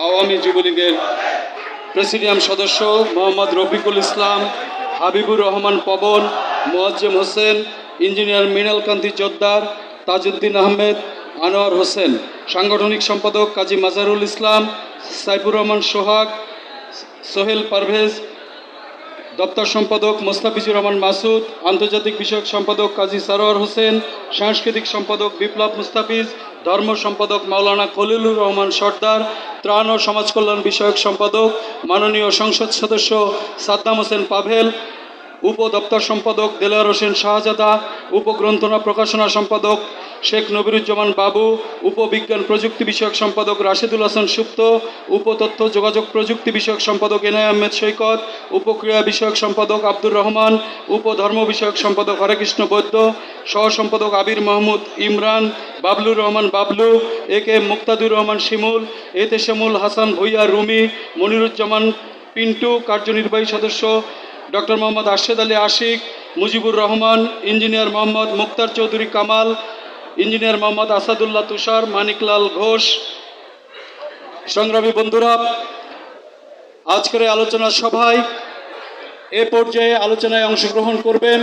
আওয়ামী যুবলীগের প্রেসিডিয়াম সদস্য মোহাম্মদ রফিকুল ইসলাম, হাবিবুর রহমান পবন, মোয়াজ্জেম হোসেন, ইঞ্জিনিয়ার মৃণাল কান্তি জোদ্দার, তাজউদ্দিন আহমেদ, আনোয়ার হোসেন, সাংগঠনিক সম্পাদক কাজী মাজারুল ইসলাম, সাইফুর রহমান সোহাগ, সোহেল পারভেজ, দপ্তর সম্পাদক মোস্তাফিজুর রহমান মাসুদ, আন্তর্জাতিক বিষয়ক সম্পাদক কাজী সারোয়ার হোসেন, সাংস্কৃতিক সম্পাদক বিপ্লব মুস্তাফিজ, ধর্ম সম্পাদক মাওলানা খলিলুর রহমান সর্দার, ত্রাণ ও সমাজ কল্যাণ বিষয়ক সম্পাদক মাননীয় সংসদ সদস্য সাদ্দাম হোসেন পাভেল, উপ দপ্তর সম্পাদক দেলোয়ার হোসেন শাহজাদা, উপগ্রন্থনা প্রকাশনা সম্পাদক শেখ নবিরুজ্জামান বাবু, উপবিজ্ঞান প্রযুক্তি বিষয়ক সম্পাদক রাশেদুল হাসান সুপ্ত, উপতথ্য যোগাযোগ প্রযুক্তি বিষয়ক সম্পাদক এনআই আহমেদ সৈকত, উপক্রিয়া বিষয়ক সম্পাদক আব্দুর রহমান, উপধর্ম বিষয়ক সম্পাদক হরেকৃষ্ণ বৈদ্য, সহ সম্পাদক আবির মাহমুদ ইমরান, বাবলুর রহমান বাবলু, এ কে মুক্তাদুর রহমান শিমুল, এতেশামুল হাসান ভুইয়া রুমি, মনিরুজ্জামান পিন্টু, কার্যনির্বাহী সদস্য ডক্টর মোহাম্মদ আরশেদ আলী আশিক, মুজিবুর রহমান, ইঞ্জিনিয়ার মোহাম্মদ মুক্তার চৌধুরী কামাল, ইঞ্জিনিয়ার মোহাম্মদ আসাদুল্লাহ তুষার, মানিকলাল ঘোষ। সংগ্রামী বন্ধুরা, আজকের আলোচনা সভায় এ পর্যায়ে আলোচনায় অংশগ্রহণ করবেন